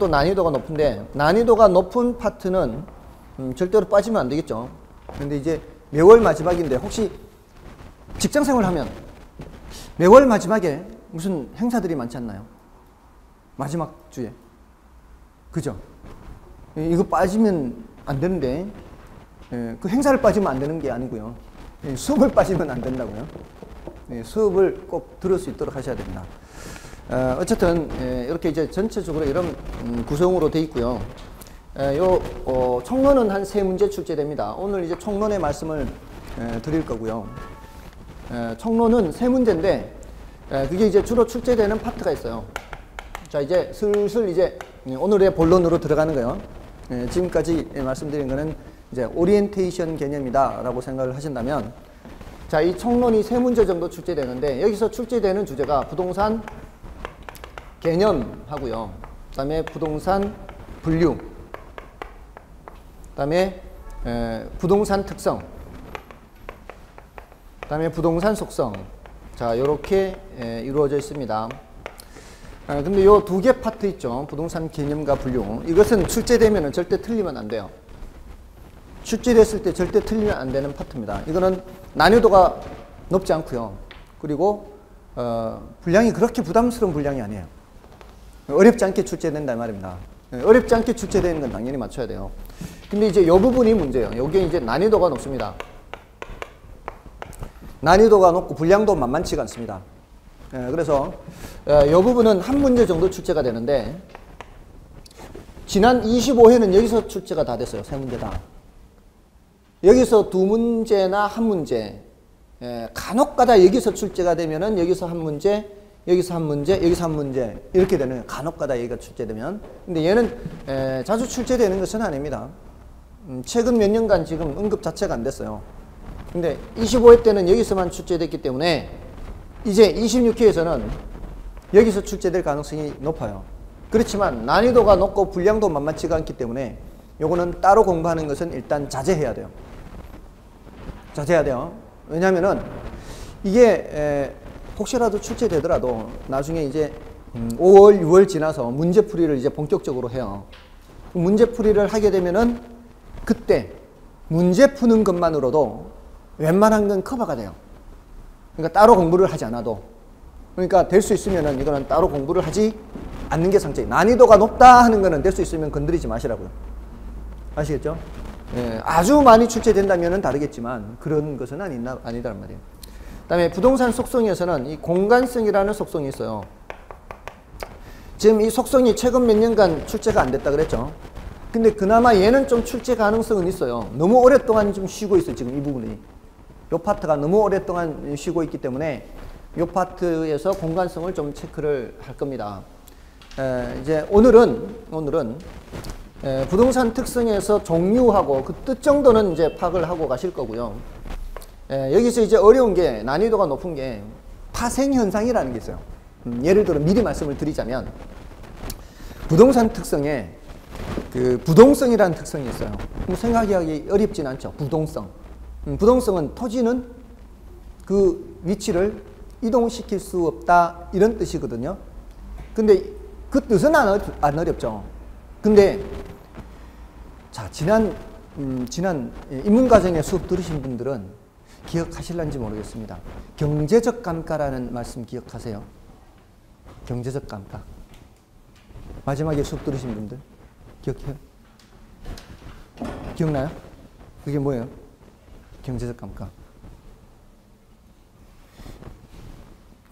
난이도가 높은데 난이도가 높은 파트는 절대로 빠지면 안 되겠죠. 근데 이제 매월 마지막인데 혹시 직장생활 하면 매월 마지막에 무슨 행사들이 많지 않나요? 마지막 주에. 그죠? 이거 빠지면 안 되는데 그 행사를 빠지면 안 되는 게 아니고요. 수업을 빠지면 안 된다고요. 수업을 꼭 들을 수 있도록 하셔야 됩니다. 어쨌든 이렇게 이제 전체적으로 이런 구성으로 돼 있고요. 총론은 한 3문제 출제됩니다. 오늘 이제 총론의 말씀을 드릴 거고요. 총론은 3문제인데 그게 이제 주로 출제되는 파트가 있어요. 자, 이제 슬슬 이제 오늘의 본론으로 들어가는 거예요. 지금까지 말씀드린 거는 이제 오리엔테이션 개념이다라고 생각을 하신다면, 자, 이 총론이 3문제 정도 출제되는데 여기서 출제되는 주제가 부동산 개념하고요. 그다음에 부동산 분류, 그다음에 부동산 특성, 그다음에 부동산 속성. 자, 요렇게 이루어져 있습니다. 근데 요 2개 파트 있죠. 부동산 개념과 분류. 이것은 출제되면 절대 틀리면 안 돼요. 출제됐을 때 절대 틀리면 안 되는 파트입니다. 이거는 난이도가 높지 않고요. 그리고 분량이 그렇게 부담스러운 분량이 아니에요. 어렵지 않게 출제된단 말입니다. 어렵지 않게 출제되는 건 당연히 맞춰야 돼요. 근데 이제 이 부분이 문제예요. 여기에 이제 난이도가 높습니다. 난이도가 높고 분량도 만만치가 않습니다. 그래서 이 부분은 한 문제 정도 출제가 되는데 지난 25회는 여기서 출제가 다 됐어요. 3문제 다. 여기서 2문제나 한 문제, 간혹가다 여기서 출제가 되면은 여기서 한 문제, 여기서 한 문제, 여기서 한 문제 이렇게 되는, 간혹가다 여기가 출제되면. 근데 얘는 자주 출제되는 것은 아닙니다. 최근 몇 년간 지금 언급 자체가 안 됐어요. 근데 25회 때는 여기서만 출제됐기 때문에 이제 26회에서는 여기서 출제될 가능성이 높아요. 그렇지만 난이도가 높고 분량도 만만치가 않기 때문에 요거는 따로 공부하는 것은 일단 자제해야 돼요. 자제해야 돼요. 왜냐면은 이게 혹시라도 출제되더라도 나중에 이제 5월, 6월 지나서 문제풀이를 이제 본격적으로 해요. 문제풀이를 하게 되면은 그때 문제 푸는 것만으로도 웬만한 건 커버가 돼요. 그러니까 따로 공부를 하지 않아도. 그러니까 될 수 있으면은 이거는 따로 공부를 하지 않는 게 상책이에요. 난이도가 높다 하는 거는 될 수 있으면 건드리지 마시라고요. 아시겠죠? 아주 많이 출제된다면은 다르겠지만 그런 것은 아니다란 말이에요. 그다음에 부동산 속성에서는 이 공간성이라는 속성이 있어요. 지금 이 속성이 최근 몇 년간 출제가 안 됐다 그랬죠. 근데 그나마 얘는 좀 출제 가능성은 있어요. 너무 오랫동안 좀 쉬고 있어요. 지금 이 부분이. 요 파트가 너무 오랫동안 쉬고 있기 때문에 요 파트에서 공간성을 좀 체크를 할 겁니다. 이제 오늘은 부동산 특성에서 종류하고 그 뜻 정도는 이제 파악을 하고 가실 거고요. 여기서 이제 어려운 게, 난이도가 높은 게 파생현상이라는 게 있어요. 예를 들어 미리 말씀을 드리자면 부동산 특성에 그 부동성이라는 특성이 있어요. 생각하기 어렵진 않죠. 부동성. 부동성은 토지는 그 위치를 이동시킬 수 없다 이런 뜻이거든요. 근데 그 뜻은 안 어렵죠. 근데 자, 지난 인문과정의 수업 들으신 분들은 기억하실런지 모르겠습니다. 경제적 감가라는 말씀 기억하세요? 경제적 감가. 마지막에 수업 들으신 분들 기억해요? 기억나요? 그게 뭐예요? 경제적 감가.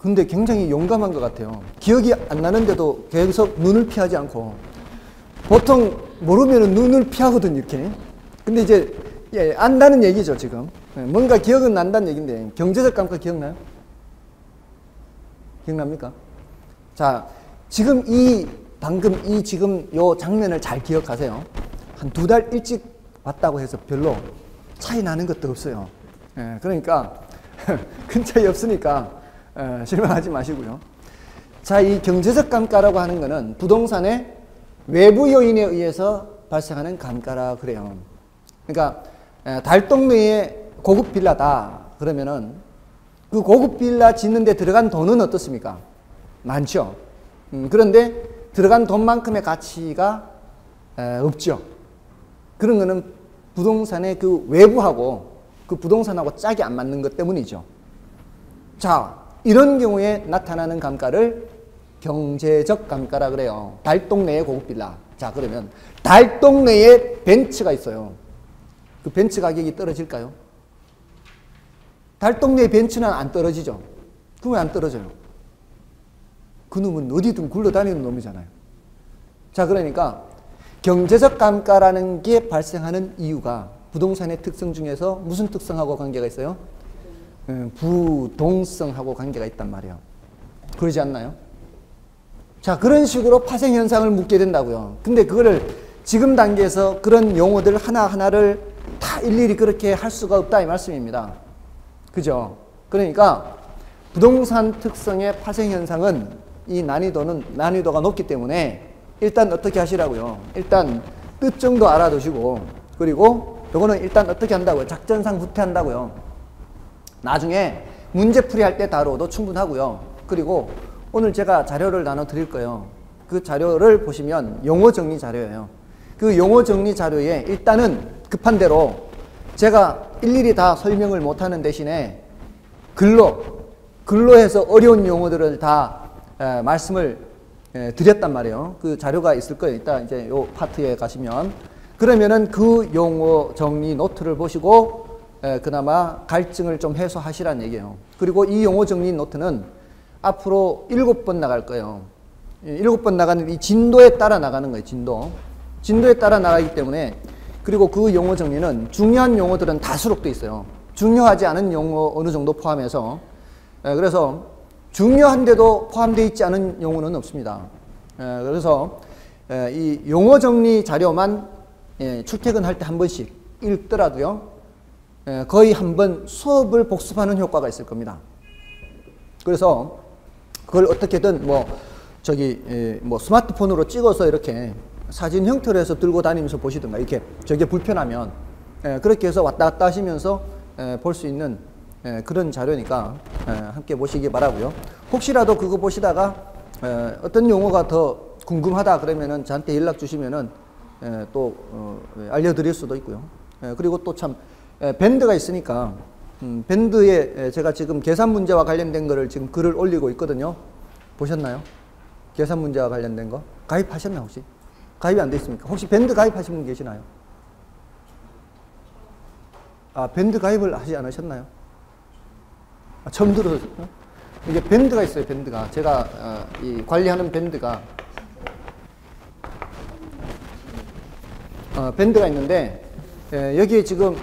근데 굉장히 용감한 것 같아요. 기억이 안 나는데도 계속 눈을 피하지 않고, 보통 모르면 눈을 피하거든, 이렇게. 근데 이제, 예, 안다는 얘기죠, 지금. 예, 뭔가 기억은 난다는 얘기인데, 경제적 감가 기억나요? 기억납니까? 자, 지금 방금 지금 요 장면을 잘 기억하세요. 한 2달 일찍 왔다고 해서 별로 차이 나는 것도 없어요. 예, 그러니까, 큰 차이 없으니까, 실망하지 마시고요. 자, 이 경제적 감가라고 하는 거는 부동산의 외부 요인에 의해서 발생하는 감가라 그래요. 그러니까, 달동네에 고급 빌라다 그러면은 그 고급 빌라 짓는데 들어간 돈은 어떻습니까? 많죠. 그런데 들어간 돈만큼의 가치가 없죠. 그런 거는 부동산의 그 외부하고 그 부동산하고 짝이 안 맞는 것 때문이죠. 자, 이런 경우에 나타나는 감가를 경제적 감가라 그래요. 달동네에 고급 빌라. 자, 그러면 달동네에 벤츠가 있어요. 그 벤츠 가격이 떨어질까요? 달동네에 벤츠는 안 떨어지죠. 그럼 왜 안 떨어져요? 그 놈은 어디든 굴러다니는 놈이잖아요. 자, 그러니까 경제적 감가라는 게 발생하는 이유가 부동산의 특성 중에서 무슨 특성하고 관계가 있어요? 부동성하고 관계가 있단 말이에요. 그러지 않나요? 자, 그런 식으로 파생현상을 묻게 된다고요. 근데 그거를 지금 단계에서 그런 용어들 하나하나를 다 일일이 그렇게 할 수가 없다 이 말씀입니다. 그죠? 그러니까 부동산 특성의 파생현상은 이 난이도가 높기 때문에 일단 어떻게 하시라고요? 일단 뜻 정도 알아두시고, 그리고 요거는 일단 어떻게 한다고요? 작전상 후퇴한다고요. 나중에 문제풀이 할 때 다뤄도 충분하고요. 그리고 오늘 제가 자료를 나눠 드릴 거예요. 그 자료를 보시면 용어 정리 자료예요. 그 용어 정리 자료에 일단은 급한 대로 제가 일일이 다 설명을 못하는 대신에 글로 해서 어려운 용어들을 다 말씀을 드렸단 말이에요. 그 자료가 있을 거예요. 이따 이제 요 파트에 가시면. 그러면은 그 용어 정리 노트를 보시고 그나마 갈증을 좀 해소하시라는 얘기예요. 그리고 이 용어 정리 노트는 앞으로 7번 나갈 거예요. 7번 나가는 이 진도에 따라 나가는 거예요. 진도에 따라 나가기 때문에. 그리고 그 용어 정리는 중요한 용어들은 다 수록되어 있어요. 중요하지 않은 용어 어느 정도 포함해서. 그래서 중요한데도 포함되어 있지 않은 용어는 없습니다. 그래서 이 용어 정리 자료만 출퇴근할 때 한 번씩 읽더라도요, 거의 한 번 수업을 복습하는 효과가 있을 겁니다. 그래서 그걸 어떻게든 뭐 스마트폰으로 찍어서 이렇게 사진 형태로 해서 들고 다니면서 보시든가, 이렇게 저게 불편하면 그렇게 해서 왔다 갔다 하시면서 볼 수 있는 그런 자료니까 함께 보시기 바라고요. 혹시라도 그거 보시다가 어떤 용어가 더 궁금하다 그러면은 저한테 연락 주시면은 또 알려드릴 수도 있고요. 그리고 또 참 밴드가 있으니까 밴드에 제가 지금 계산 문제와 관련된 거를 지금 글을 올리고 있거든요. 보셨나요? 계산 문제와 관련된 거 가입하셨나 혹시? 가입이 안 돼 있습니까? 혹시 밴드 가입하신 분 계시나요? 아, 밴드 가입을 하지 않으셨나요? 아, 처음 들어서. 이게 밴드가 있어요. 밴드가 제가 이 관리하는 밴드가 밴드가 있는데 여기에 지금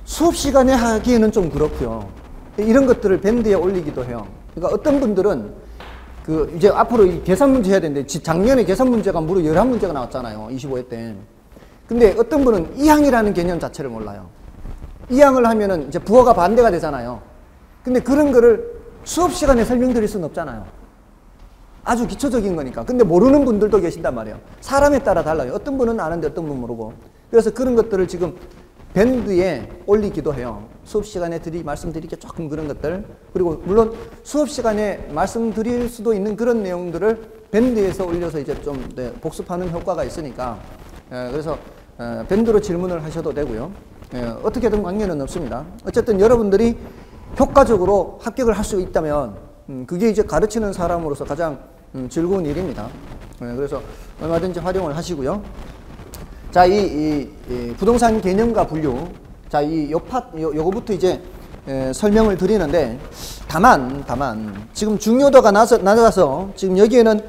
수업 시간에 하기에는 좀 그렇고요. 이런 것들을 밴드에 올리기도 해요. 그러니까 어떤 분들은 그 이제 앞으로 이 계산 문제 해야 되는데 작년에 계산 문제가 무려 11문제가 나왔잖아요. 25회 때. 근데 어떤 분은 이항이라는 개념 자체를 몰라요. 이항을 하면은 이제 부호가 반대가 되잖아요. 근데 그런 거를 수업 시간에 설명드릴 수는 없잖아요. 아주 기초적인 거니까. 근데 모르는 분들도 계신단 말이에요. 사람에 따라 달라요. 어떤 분은 아는데 어떤 분은 모르고. 그래서 그런 것들을 지금 밴드에 올리기도 해요. 수업 시간에 말씀드리기 조금 그런 것들. 그리고 물론 수업 시간에 말씀드릴 수도 있는 그런 내용들을 밴드에서 올려서 이제 좀 복습하는 효과가 있으니까. 그래서 밴드로 질문을 하셔도 되고요. 어떻게든 관계는 없습니다. 어쨌든 여러분들이 효과적으로 합격을 할 수 있다면 그게 이제 가르치는 사람으로서 가장 즐거운 일입니다. 그래서 얼마든지 활용을 하시고요. 자, 이 부동산 개념과 분류. 자, 요거부터 이제 설명을 드리는데, 다만 지금 중요도가 낮아서 지금 여기에는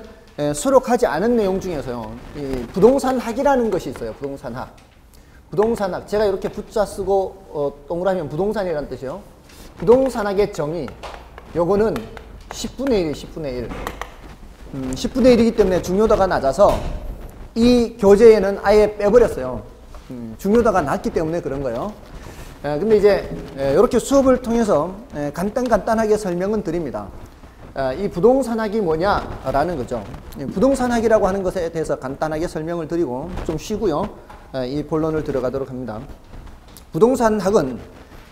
수록하지 않은 내용 중에서요, 이 부동산학이라는 것이 있어요. 부동산학. 제가 이렇게 붙자 쓰고 동그라미면 부동산이라는 뜻이요. 부동산학의 정의, 요거는 10분의 1이에요. 10분의 1. 10분의 1이기 때문에 중요도가 낮아서 이 교재에는 아예 빼버렸어요. 중요도가 낮기 때문에 그런 거예요. 근데 이제 이렇게 수업을 통해서 간단하게 설명은 드립니다. 이 부동산학이 뭐냐라는 거죠. 부동산학이라고 하는 것에 대해서 간단하게 설명을 드리고 좀 쉬고요, 이 본론을 들어가도록 합니다. 부동산학은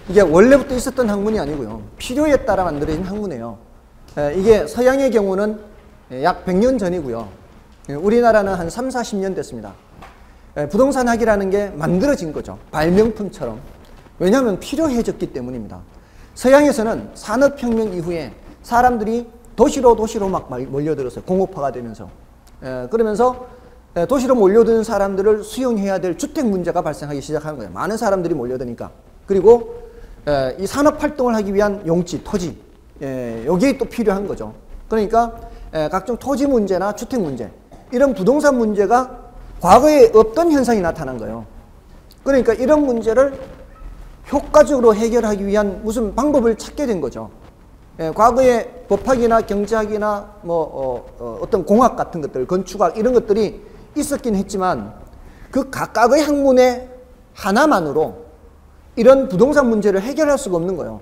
이게 원래부터 있었던 학문이 아니고요, 필요에 따라 만들어진 학문이에요. 이게 서양의 경우는 약 100년 전이고요, 우리나라는 한 3, 40년 됐습니다. 부동산학이라는 게 만들어진 거죠. 발명품처럼. 왜냐하면 필요해졌기 때문입니다. 서양에서는 산업혁명 이후에 사람들이 도시로 막 몰려들었어요. 공업화가 되면서. 그러면서 도시로 몰려드는 사람들을 수용해야 될 주택 문제가 발생하기 시작하는 거예요. 많은 사람들이 몰려드니까. 그리고 이 산업활동을 하기 위한 용지, 토지, 여기에 또 필요한 거죠. 그러니까 각종 토지 문제나 주택 문제, 이런 부동산 문제가 과거에 없던 현상이 나타난 거예요. 그러니까 이런 문제를 효과적으로 해결하기 위한 무슨 방법을 찾게 된 거죠. 과거에 법학이나 경제학이나 어떤 공학 같은 것들, 건축학 이런 것들이 있었긴 했지만 그 각각의 학문의 하나만으로 이런 부동산 문제를 해결할 수가 없는 거예요.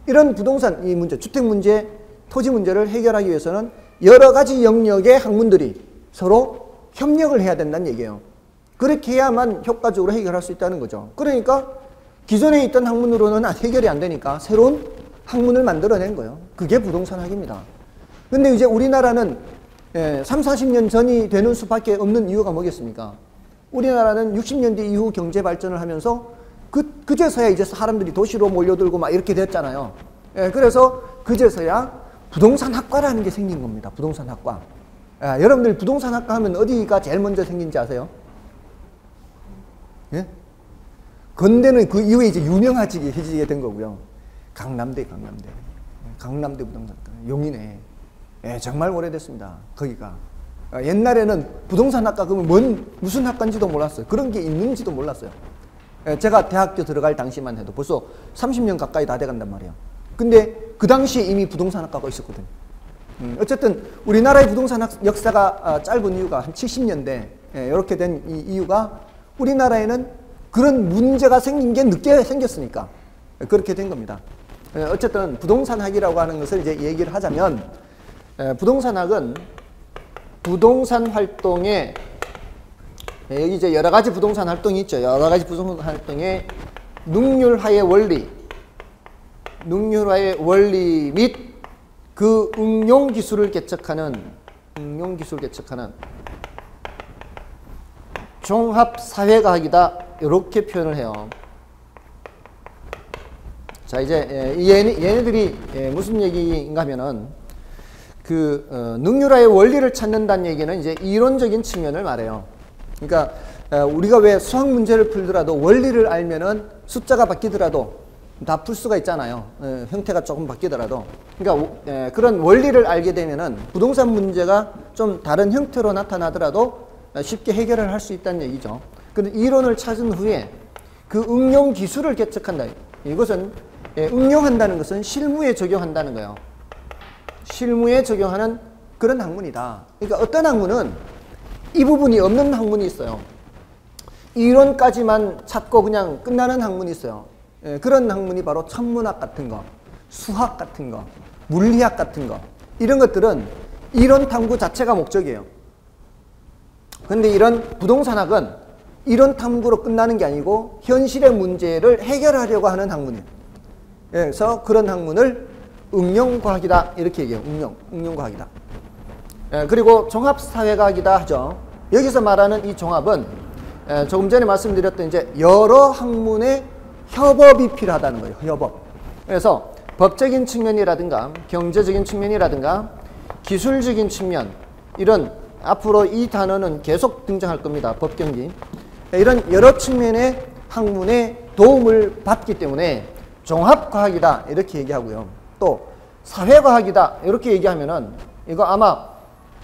이런 부동산 이 문제, 주택 문제, 토지 문제를 해결하기 위해서는 여러 가지 영역의 학문들이 서로 협력을 해야 된다는 얘기예요. 그렇게 해야만 효과적으로 해결할 수 있다는 거죠. 그러니까 기존에 있던 학문으로는 해결이 안 되니까 새로운 학문을 만들어낸 거예요. 그게 부동산학입니다. 근데 이제 우리나라는 3, 40년 전이 되는 수밖에 없는 이유가 뭐겠습니까? 우리나라는 60년대 이후 경제 발전을 하면서 그제서야 이제 사람들이 도시로 몰려들고 막 이렇게 됐잖아요. 그래서 그제서야 부동산학과라는 게 생긴 겁니다. 부동산학과. 여러분들 부동산학과 하면 어디가 제일 먼저 생긴지 아세요? 예? 건대는 그 이후에 이제 유명해지게 된 거고요. 강남대 부동산학과. 용인에. 정말 오래됐습니다. 거기가. 옛날에는 부동산학과 그러면 무슨 학과인지도 몰랐어요. 그런 게 있는지도 몰랐어요. 제가 대학교 들어갈 당시만 해도 벌써 30년 가까이 다 돼간단 말이에요. 근데 그 당시에 이미 부동산학과가 있었거든요. 어쨌든 우리나라의 부동산학 역사가 짧은 이유가 한 70년대 이렇게 된 이 이유가 우리나라에는 그런 문제가 생긴 게 늦게 생겼으니까 그렇게 된 겁니다. 어쨌든 부동산학이라고 하는 것을 이제 얘기를 하자면, 부동산학은 부동산 활동에 여기 이제 여러 가지 부동산 활동이 있죠. 여러 가지 부동산 활동의 능률화의 원리 및 그 응용 기술을 개척하는 종합 사회과학이다. 이렇게 표현을 해요. 자, 이제 얘네들이 무슨 얘기인가 하면은 능률화의 원리를 찾는다는 얘기는 이제 이론적인 측면을 말해요. 그러니까 우리가 왜 수학 문제를 풀더라도 원리를 알면은 숫자가 바뀌더라도 다 풀 수가 있잖아요. 형태가 조금 바뀌더라도. 그러니까 그런 원리를 알게 되면은 부동산 문제가 좀 다른 형태로 나타나더라도 쉽게 해결을 할 수 있다는 얘기죠. 그런데 이론을 찾은 후에 그 응용 기술을 개척한다. 이것은 응용한다는 것은 실무에 적용한다는 거예요. 실무에 적용하는 그런 학문이다. 그러니까 어떤 학문은 이 부분이 없는 학문이 있어요. 이론까지만 찾고 그냥 끝나는 학문이 있어요. 그런 학문이 바로 천문학 같은 거, 수학 같은 거, 물리학 같은 거, 이런 것들은 이론 탐구 자체가 목적이에요. 그런데 이런 부동산학은 이론 탐구로 끝나는 게 아니고 현실의 문제를 해결하려고 하는 학문이에요. 그래서 그런 학문을 응용과학이다 이렇게 얘기해요. 응용과학이다. 그리고 종합사회과학이다 하죠. 여기서 말하는 이 종합은 조금 전에 말씀드렸던 이제 여러 학문의 협업이 필요하다는 거예요. 협업. 그래서 법적인 측면이라든가 경제적인 측면이라든가 기술적인 측면, 이런 앞으로 이 단어는 계속 등장할 겁니다. 법경기. 이런 여러 측면의 학문의 도움을 받기 때문에 종합과학이다 이렇게 얘기하고요. 또 사회과학이다 이렇게 얘기하면은 이거 아마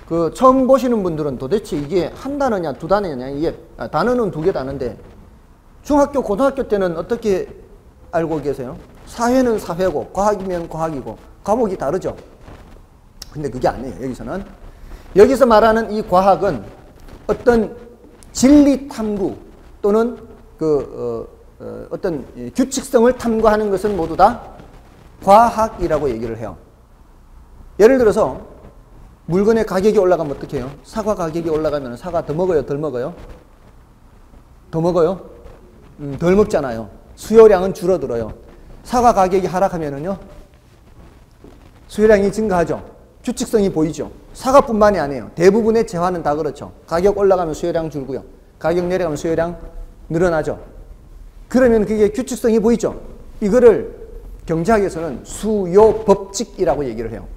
그 처음 보시는 분들은 도대체 이게 한 단어냐 두 단어냐, 이게 단어는 두 개 단어인데 중학교 고등학교 때는 어떻게 알고 계세요? 사회는 사회고 과학이면 과학이고 과목이 다르죠. 근데 그게 아니에요. 여기서 말하는 이 과학은 어떤 진리 탐구 또는 어떤 규칙성을 탐구하는 것은 모두 다 과학이라고 얘기를 해요. 예를 들어서 물건의 가격이 올라가면 어떻게 해요? 사과 가격이 올라가면 사과 더 먹어요? 덜 먹어요? 더 먹어요? 덜 먹잖아요. 수요량은 줄어들어요. 사과 가격이 하락하면은요, 수요량이 증가하죠. 규칙성이 보이죠. 사과뿐만이 아니에요. 대부분의 재화는 다 그렇죠. 가격 올라가면 수요량 줄고요. 가격 내려가면 수요량 늘어나죠. 그러면 그게 규칙성이 보이죠. 이거를 경제학에서는 수요 법칙이라고 얘기를 해요.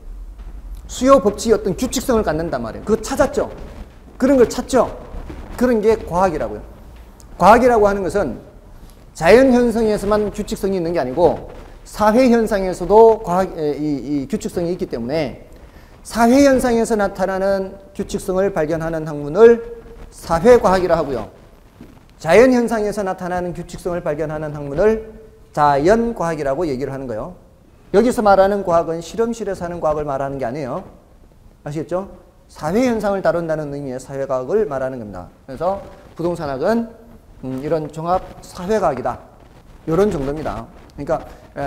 수요 법칙이 어떤 규칙성을 갖는단 말이에요. 그거 찾았죠. 그런 걸 찾죠. 그런 게 과학이라고요. 과학이라고 하는 것은 자연 현상에서만 규칙성이 있는 게 아니고 사회 현상에서도 이 규칙성이 있기 때문에 사회 현상에서 나타나는 규칙성을 발견하는 학문을 사회과학이라 하고요. 자연 현상에서 나타나는 규칙성을 발견하는 학문을 자연과학이라고 얘기를 하는 거예요. 여기서 말하는 과학은 실험실에서 하는 과학을 말하는 게 아니에요. 아시겠죠? 사회 현상을 다룬다는 의미의 사회과학을 말하는 겁니다. 그래서 부동산학은 이런 종합 사회과학이다. 이런 정도입니다. 그러니까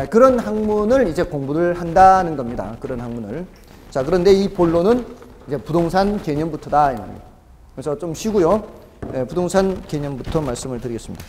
그런 학문을 이제 공부를 한다는 겁니다. 그런 학문을. 자, 그런데 이 본론은 이제 부동산 개념부터다 이 말입니다. 그래서 좀 쉬고요. 부동산 개념부터 말씀을 드리겠습니다.